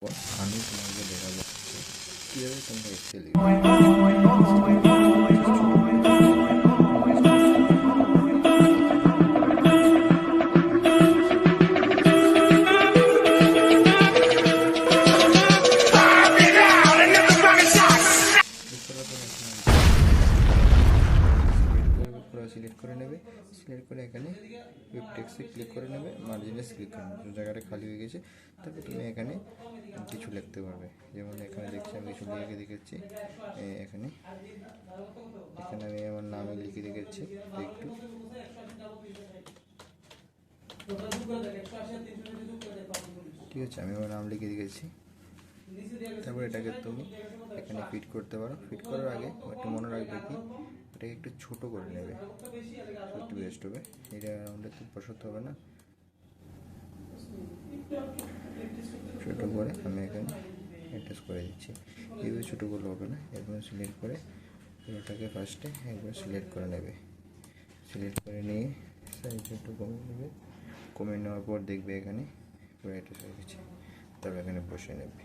আমি তোমাকে দেখাবো কীভাবে তোমরা এক্সেল ইউজ সিলেক্ট করে নেবে। সিলেক্ট করে এখানে ওয়েব টেক্সটে ক্লিক করে নেবে, মার্জিনে ক্লিক করে নেবে, জায়গাটা খালি হয়ে গেছে। তারপর তুমি এখানে কিছু লিখতে পারবে, যেমন এখানে দেখছি আমি কিছু লিখে রেখেছি। এখানে এখানে আমি আমার নামে লিখে রেখেছি একটু। ঠিক আছে, আমি আমার নাম লিখে রেখেছি। তারপর এটাকে তুমি এখানে ফিট করতে পারো। ফিট করার আগে একটু মনে রাখবে কি এটাকে একটু ছোট করে নেবে, একটু বেস্ট হবে। এটা আমাদের তো বসাতে হবে না, ছোটো করে আমি এখানে অ্যাডজাস্ট করে দিচ্ছি। এইভাবে ছোটো করলে হবে না, একবার সিলেক্ট করে পুরোটাকে ফার্স্টে একবার সিলেক্ট করে নেবে। সিলেক্ট করে নিয়ে সাইজ একটু কমিয়ে নেবে। কমিয়ে নেওয়ার পর দেখবে এখানে পুরো অ্যাডজাস্ট হয়ে গেছে। তারপর এখানে বসে নেবে।